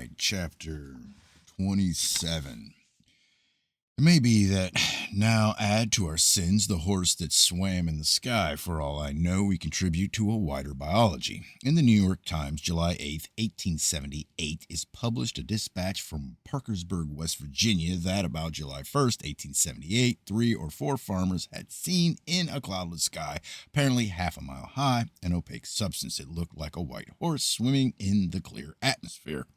right, chapter 27. It may be that now add to our sins the horse that swam in the sky. For all I know, we contribute to a wider biology. In the New York Times, July 8th, 1878, is published a dispatch from Parkersburg, West Virginia, that about July 1st, 1878, 3 or 4 farmers had seen in a cloudless sky, apparently half a mile high, an opaque substance. It looked like a white horse swimming in the clear atmosphere.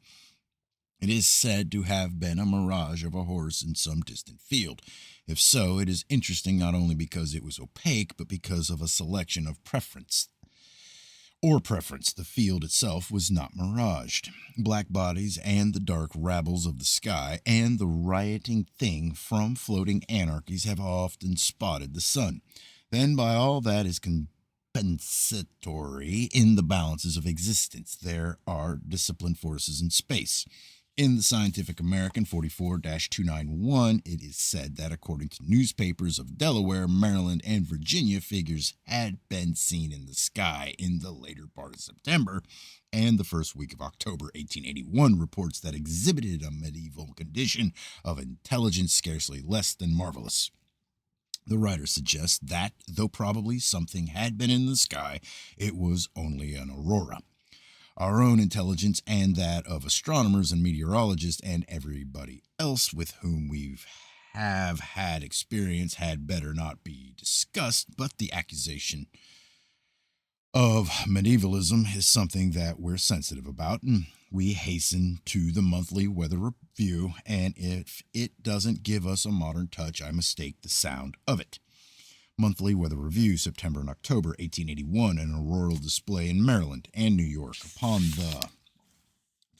It is said to have been a mirage of a horse in some distant field. If so, it is interesting not only because it was opaque, but because of a selection of preference. The field itself was not miraged. Black bodies and the dark rabbles of the sky and the rioting thing from floating anarchies have often spotted the sun. Then by all that is compensatory in the balances of existence, there are disciplined forces in space. In the Scientific American 44-291, it is said that according to newspapers of Delaware, Maryland, and Virginia, figures had been seen in the sky in the later part of September, and the first week of October 1881 reports that exhibited a medieval condition of intelligence scarcely less than marvelous. The writer suggests that, though probably something had been in the sky, it was only an aurora. Our own intelligence and that of astronomers and meteorologists and everybody else with whom we have had experience had better not be discussed, but the accusation of medievalism is something that we're sensitive about, and we hasten to the monthly weather review, and if it doesn't give us a modern touch, I mistake the sound of it. Monthly Weather Review, September and October 1881, an auroral display in Maryland and New York. Upon the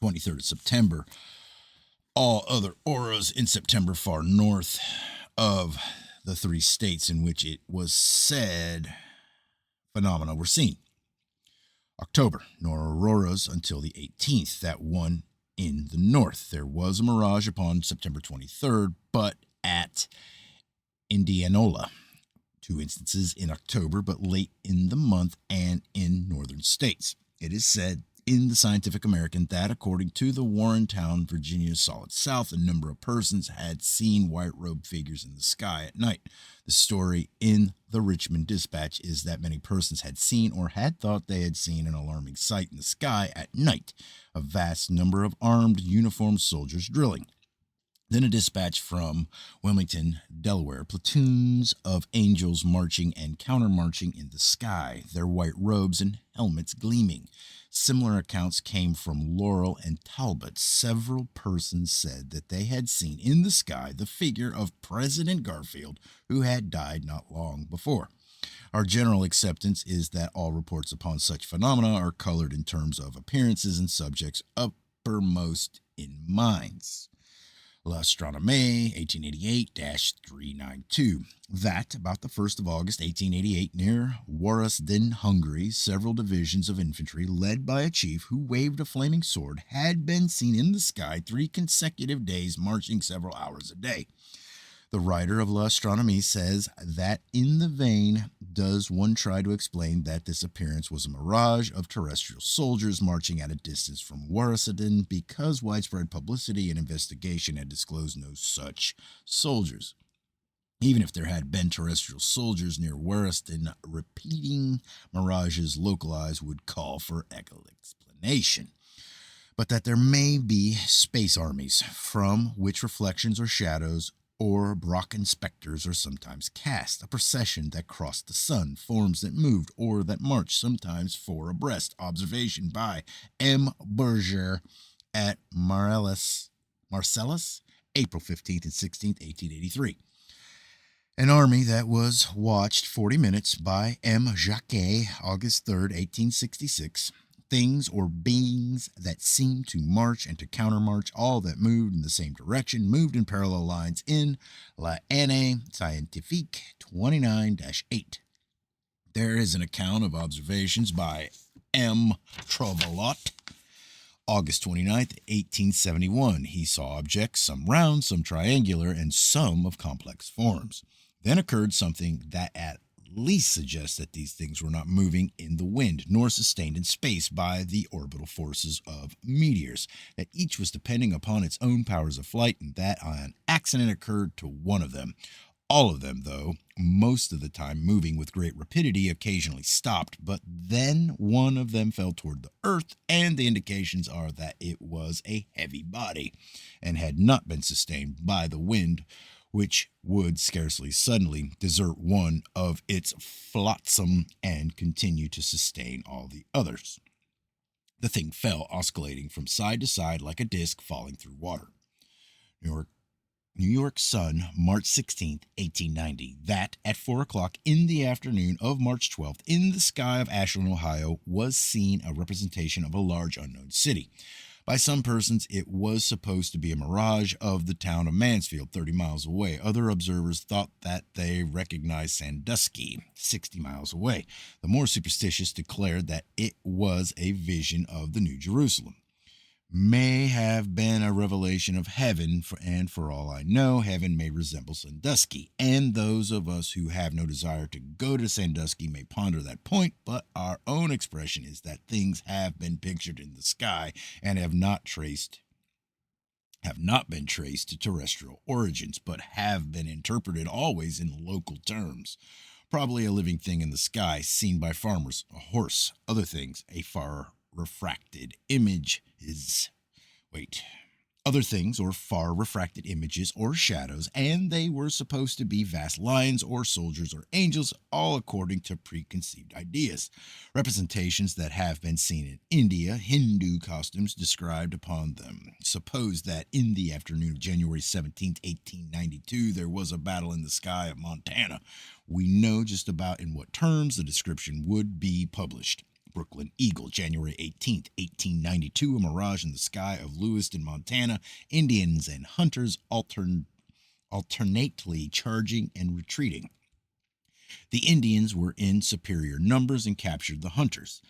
23rd of September, all other auroras in September far north of the 3 states in which it was said phenomena were seen. October, no auroras until the 18th, that one in the north. There was a mirage upon September 23rd, but at Indianola. 2 instances in October, but late in the month and in northern states. It is said in the Scientific American that, according to the Warrentown, Virginia Solid South, a number of persons had seen white-robed figures in the sky at night. The story in the Richmond Dispatch is that many persons had seen or had thought they had seen an alarming sight in the sky at night, a vast number of armed, uniformed soldiers drilling. Then a dispatch from Wilmington, Delaware, platoons of angels marching and countermarching in the sky, their white robes and helmets gleaming. Similar accounts came from Laurel and Talbot. Several persons said that they had seen in the sky the figure of President Garfield, who had died not long before. Our general acceptance is that all reports upon such phenomena are colored in terms of appearances and subjects uppermost in minds. L'Astronomie, 1888-392. That, about the 1st of August, 1888, near Warasden, Hungary, several divisions of infantry, led by a chief who waved a flaming sword, had been seen in the sky 3 consecutive days, marching several hours a day. The writer of L'Astronomie says that in the vein does one try to explain that this appearance was a mirage of terrestrial soldiers marching at a distance from Warasden because widespread publicity and investigation had disclosed no such soldiers. Even if there had been terrestrial soldiers near Warasden, repeating mirages localized would call for explanation. But that there may be space armies from which reflections or shadows or Brocken specters are sometimes cast, a procession that crossed the sun, forms that moved or that marched, sometimes 4 abreast. Observation by M. Berger at Marcellus, April 15th and 16th, 1883. An army that was watched 40 minutes by M. Jacquet, August 3rd, 1866. Things or beings that seemed to march and to countermarch, all that moved in the same direction, moved in parallel lines in L'Année Scientifique 29-8. There is an account of observations by M. Trouvelot, August 29th, 1871. He saw objects, some round, some triangular, and some of complex forms. Then occurred something that at least suggests that these things were not moving in the wind nor sustained in space by the orbital forces of meteors, that each was depending upon its own powers of flight, and that an accident occurred to one of them. All of them, though, most of the time moving with great rapidity, occasionally stopped, but then one of them fell toward the earth, and the indications are that it was a heavy body and had not been sustained by the wind, which would scarcely suddenly desert one of its flotsam and continue to sustain all the others. The thing fell, oscillating from side to side like a disk falling through water. New York New York Sun, March 16th, 1890, that at 4 o'clock in the afternoon of March 12th, in the sky of Ashland, Ohio, was seen a representation of a large unknown city. By some persons, it was supposed to be a mirage of the town of Mansfield, 30 miles away. Other observers thought that they recognized Sandusky, 60 miles away. The more superstitious declared that it was a vision of the New Jerusalem. May have been a revelation of heaven, and for all I know, heaven may resemble Sandusky, and those of us who have no desire to go to Sandusky may ponder that point, but our own expression is that things have been pictured in the sky and have not been traced to terrestrial origins, but have been interpreted always in local terms. Probably a living thing in the sky, seen by farmers, a horse, other things, a far refracted image is. Other things, or far refracted images or shadows, and they were supposed to be vast lions or soldiers or angels, all according to preconceived ideas. Representations that have been seen in India, Hindu costumes described upon them. Suppose that in the afternoon of January 17th, 1892, there was a battle in the sky of Montana. We know just about in what terms the description would be published. Brooklyn Eagle, January 18th, 1892, a mirage in the sky of Lewiston, Montana. Indians and hunters alternately charging and retreating. The Indians were in superior numbers and captured the hunters.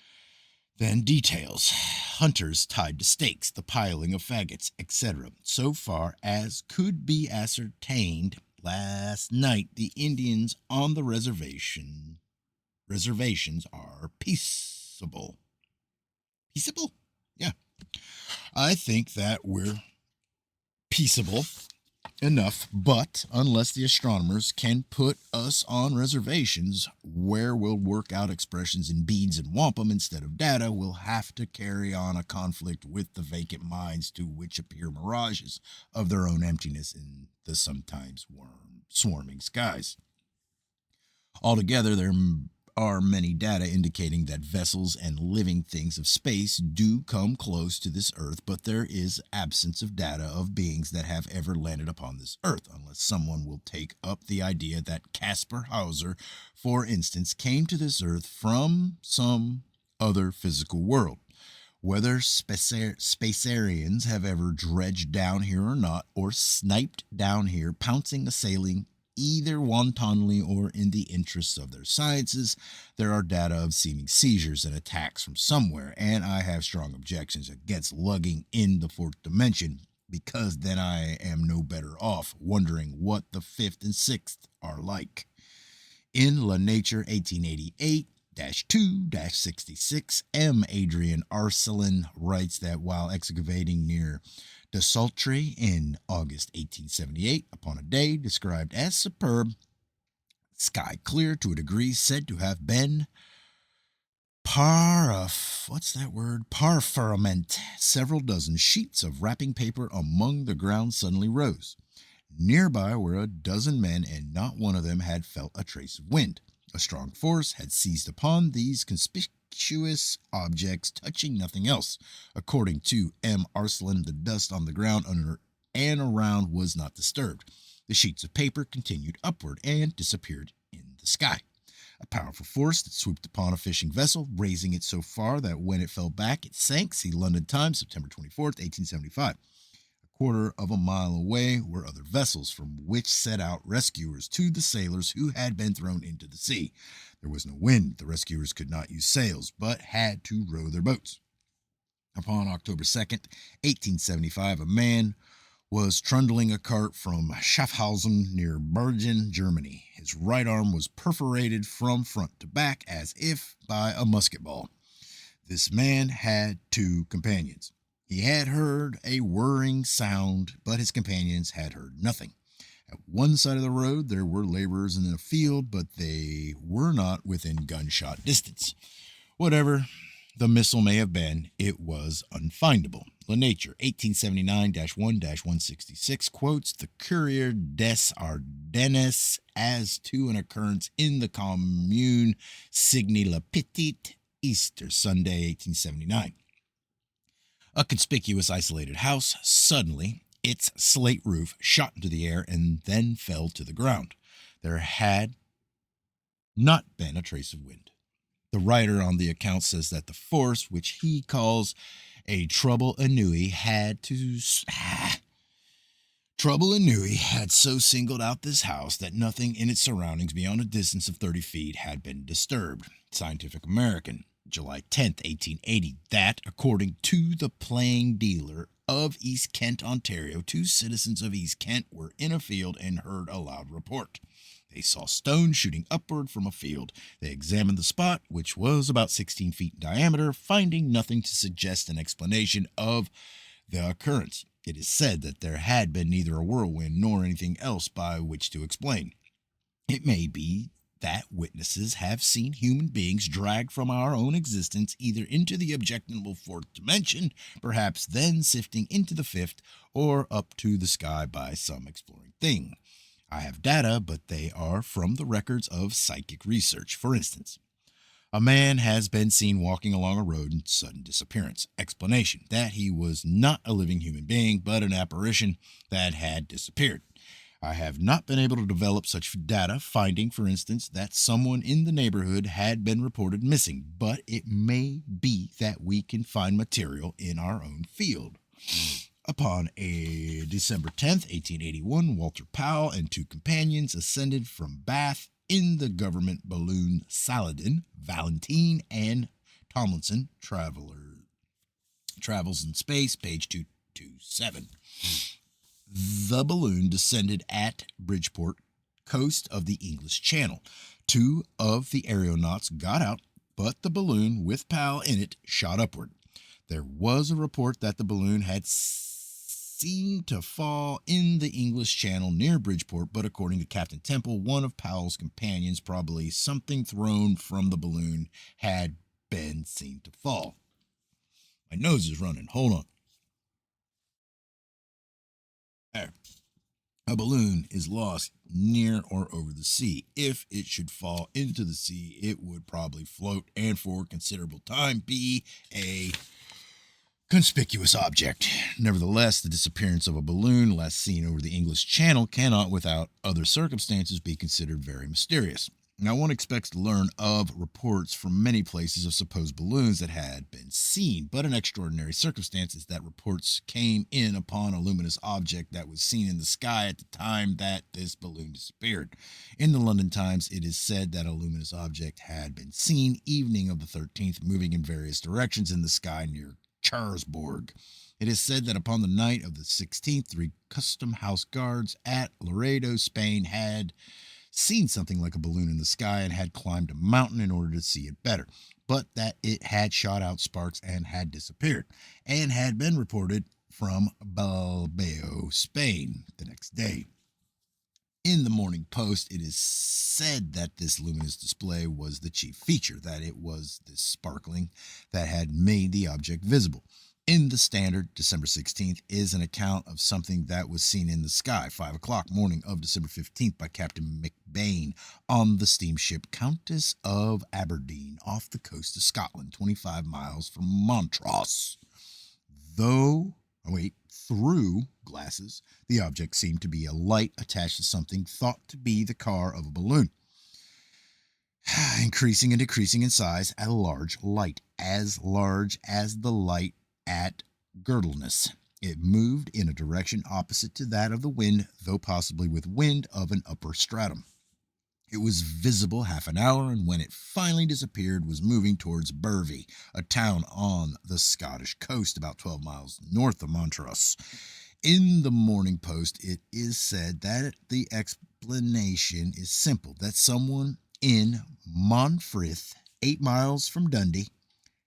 Then details. Hunters tied to stakes, the piling of faggots, etc. So far as could be ascertained last night, the Indians on the reservations are peaceable. Peaceable? Yeah. I think that we're peaceable enough, but unless the astronomers can put us on reservations where we'll work out expressions in beads and wampum instead of data, we'll have to carry on a conflict with the vacant minds to which appear mirages of their own emptiness in the sometimes swarming skies. Altogether, there are many data indicating that vessels and living things of space do come close to this earth, but there is absence of data of beings that have ever landed upon this earth, unless someone will take up the idea that Caspar Hauser, for instance, came to this earth from some other physical world. Whether Spacerians have ever dredged down here or not, or sniped down here, pouncing, assailing, either wantonly or in the interests of their sciences, there are data of seeming seizures and attacks from somewhere, and I have strong objections against lugging in the fourth dimension, because then I am no better off wondering what the fifth and sixth are like. In La Nature 1888, 2-66, M. Adrian Arcelin writes that while excavating near Desultory in August 1878, upon a day described as superb, sky clear to a degree, said to have been parfirmament. Several dozen sheets of wrapping paper among the ground suddenly rose. Nearby were a dozen men, and not one of them had felt a trace of wind. A strong force had seized upon these conspicuous objects, touching nothing else. According to M. Arcelin, the dust on the ground under and around was not disturbed. The sheets of paper continued upward and disappeared in the sky. A powerful force that swooped upon a fishing vessel, raising it so far that when it fell back, it sank. See London Times, September 24th, 1875. Quarter of a mile away were other vessels, from which set out rescuers to the sailors who had been thrown into the sea. There was no wind. The rescuers could not use sails, but had to row their boats. Upon October 2nd, 1875, a man was trundling a cart from Schaffhausen near Bergen, Germany. His right arm was perforated from front to back as if by a musket ball. This man had two companions. He had heard a whirring sound, but his companions had heard nothing. At one side of the road, there were laborers in a field, but they were not within gunshot distance. Whatever the missile may have been, it was unfindable. La Nature, 1879-1-166, quotes the Courrier des Ardennes as to an occurrence in the commune Signy-le-Petit, Easter Sunday, 1879. A conspicuous isolated house, suddenly, its slate roof shot into the air and then fell to the ground. There had not been a trace of wind. The writer on the account says that the force, which he calls a trouble annui, had so singled out this house that nothing in its surroundings beyond a distance of 30 feet had been disturbed. Scientific American, July 10th, 1880, that, according to the plain dealer of East Kent, Ontario, two citizens of East Kent were in a field and heard a loud report. They saw stones shooting upward from a field. They examined the spot, which was about 16 feet in diameter, finding nothing to suggest an explanation of the occurrence. It is said that there had been neither a whirlwind nor anything else by which to explain. It may be that witnesses have seen human beings dragged from our own existence either into the objectionable fourth dimension, perhaps then sifting into the fifth, or up to the sky by some exploring thing. I have data, but they are from the records of psychic research. For instance, a man has been seen walking along a road in sudden disappearance. Explanation: that he was not a living human being, but an apparition that had disappeared. I have not been able to develop such data, finding, for instance, that someone in the neighborhood had been reported missing, but it may be that we can find material in our own field. Upon a December 10th, 1881, Walter Powell and two companions ascended from Bath in the government balloon Saladin, Valentine, and Tomlinson, Travels in Space, page 227. The balloon descended at Bridgeport, coast of the English Channel. Two of the aeronauts got out, but the balloon, with Powell in it, shot upward. There was a report that the balloon had seemed to fall in the English Channel near Bridgeport, but according to Captain Temple, one of Powell's companions, probably something thrown from the balloon, had been seen to fall. My nose is running. Hold on. There. A balloon is lost near or over the sea. If it should fall into the sea, it would probably float and for considerable time be a conspicuous object. Nevertheless, the disappearance of a balloon last seen over the English Channel cannot, without other circumstances, be considered very mysterious. Now, one expects to learn of reports from many places of supposed balloons that had been seen, but an extraordinary circumstance is that reports came in upon a luminous object that was seen in the sky at the time that this balloon disappeared. In the London Times, it is said that a luminous object had been seen evening of the 13th moving in various directions in the sky near Charlesbourg. It is said that upon the night of the 16th, 3 custom house guards at Laredo, Spain, had seen something like a balloon in the sky and had climbed a mountain in order to see it better, but that it had shot out sparks and had disappeared, and had been reported from Bilbao, Spain, the next day. In the Morning Post, it is said that this luminous display was the chief feature, that it was this sparkling that had made the object visible. In the Standard, December 16th, is an account of something that was seen in the sky, 5 o'clock morning of December 15th, by Captain McBain on the steamship Countess of Aberdeen off the coast of Scotland, 25 miles from Montrose. Through glasses, the object seemed to be a light attached to something thought to be the car of a balloon, increasing and decreasing in size at a large light, as large as the light at Girdleness. It moved in a direction opposite to that of the wind, though possibly with wind of an upper stratum. It was visible half an hour, and when it finally disappeared, was moving towards Burvey, a town on the Scottish coast about 12 miles north of Montrose. In the Morning Post, it is said that the explanation is simple, that someone in Monfrith, 8 miles from Dundee,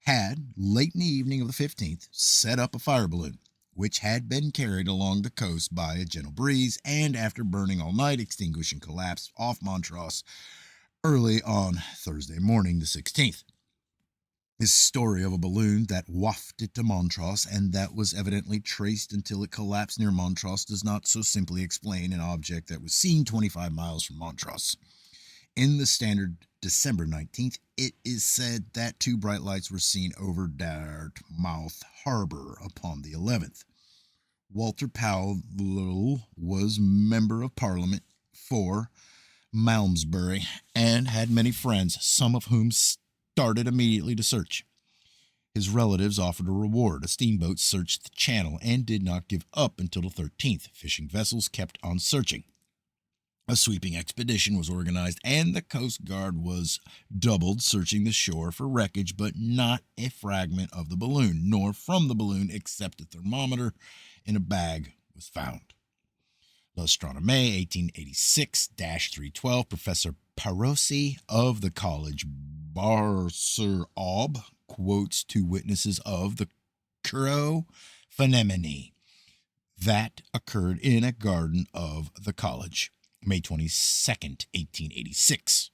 had, late in the evening of the 15th, set up a fire balloon, which had been carried along the coast by a gentle breeze, and after burning all night, extinguished and collapsed off Montrose early on Thursday morning, the 16th. This story of a balloon that wafted to Montrose and that was evidently traced until it collapsed near Montrose does not so simply explain an object that was seen 25 miles from Montrose. In the Standard, December 19th, it is said that two bright lights were seen over Dartmouth Harbor upon the 11th. Walter Powell was Member of Parliament for Malmesbury and had many friends, some of whom started immediately to search. His relatives offered a reward. A steamboat searched the channel and did not give up until the 13th. Fishing vessels kept on searching. A sweeping expedition was organized, and the Coast Guard was doubled, searching the shore for wreckage, but not a fragment of the balloon, nor from the balloon, except a thermometer in a bag was found. L'Astronomie, 1886-312, Professor Parosi of the College Bar Sur Aube quotes two witnesses of the Crow phenomenon that occurred in a garden of the college, May 22nd, 1886.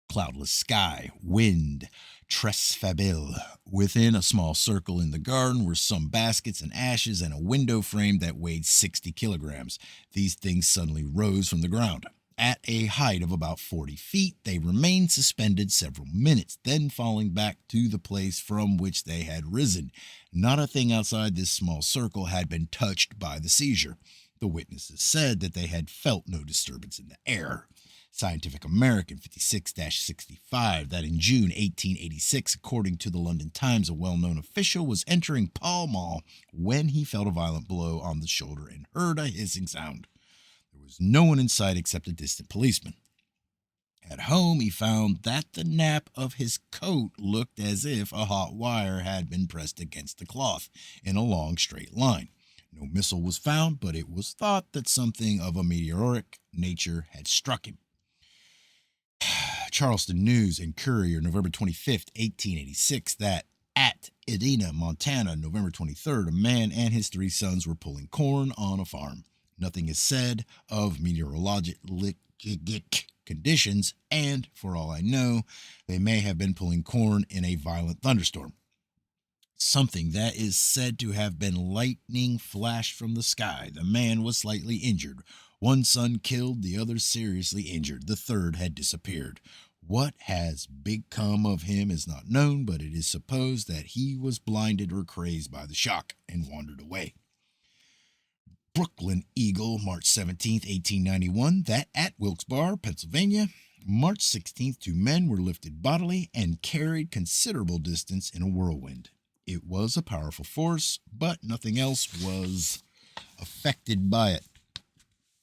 Cloudless sky, wind, tresfabile. Within a small circle in the garden were some baskets and ashes and a window frame that weighed 60 kilograms. These things suddenly rose from the ground. At a height of about 40 feet, they remained suspended several minutes, then falling back to the place from which they had risen. Not a thing outside this small circle had been touched by the seizure. The witnesses said that they had felt no disturbance in the air. Scientific American 56-65, that in June 1886, according to the London Times, a well-known official was entering Pall Mall when he felt a violent blow on the shoulder and heard a hissing sound. There was no one in sight except a distant policeman. At home, he found that the nap of his coat looked as if a hot wire had been pressed against the cloth in a long straight line. No missile was found, but it was thought that something of a meteoric nature had struck him. Charleston News and Courier, November 25th, 1886, that at Edina, Montana, November 23rd, a man and his three sons were pulling corn on a farm. Nothing is said of meteorologic conditions, and, for all I know, they may have been pulling corn in a violent thunderstorm. Something that is said to have been lightning flashed from the sky. The man was slightly injured. One son killed, the other seriously injured. The third had disappeared. What has become of him is not known, but it is supposed that he was blinded or crazed by the shock and wandered away. Brooklyn Eagle, March 17th, 1891, that at Wilkes-Barre, Pennsylvania, March 16th, two men were lifted bodily and carried considerable distance in a whirlwind. It was a powerful force, but nothing else was affected by it.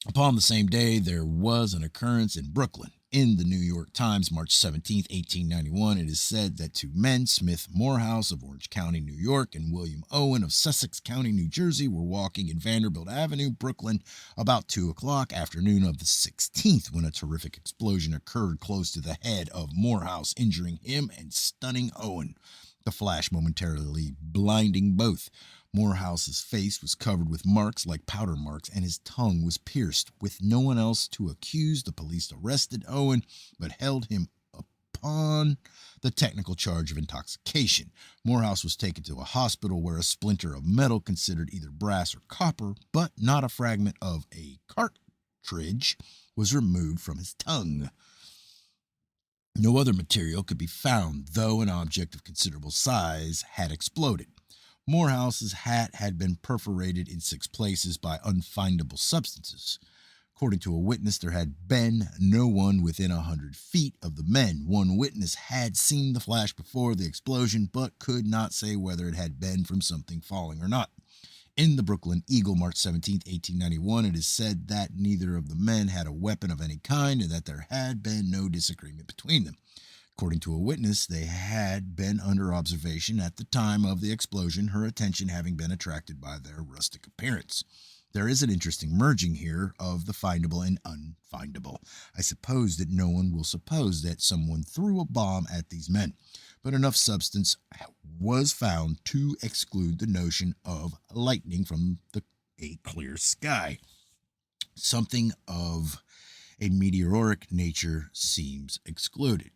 Upon the same day, there was an occurrence in Brooklyn. In the New York Times, March 17, 1891, it is said that two men, Smith Morehouse of Orange County, New York, and William Owen of Sussex County, New Jersey, were walking in Vanderbilt Avenue, Brooklyn, about 2 o'clock afternoon of the 16th, when a terrific explosion occurred close to the head of Morehouse, injuring him and stunning Owen. The flash momentarily blinding both. Morehouse's face was covered with marks like powder marks, and his tongue was pierced. With no one else to accuse, the police arrested Owen, but held him upon the technical charge of intoxication. Morehouse was taken to a hospital where a splinter of metal, considered either brass or copper, but not a fragment of a cartridge, was removed from his tongue. No other material could be found, though an object of considerable size had exploded. Morehouse's hat had been perforated in 6 places by unfindable substances. According to a witness, there had been no one within 100 feet of the men. One witness had seen the flash before the explosion, but could not say whether it had been from something falling or not. In the Brooklyn Eagle, March 17, 1891, it is said that neither of the men had a weapon of any kind and that there had been no disagreement between them. According to a witness, they had been under observation at the time of the explosion, her attention having been attracted by their rustic appearance. There is an interesting merging here of the findable and unfindable. I suppose that no one will suppose that someone threw a bomb at these men, but enough substance was found to exclude the notion of lightning from a clear sky. Something of a meteoric nature seems excluded.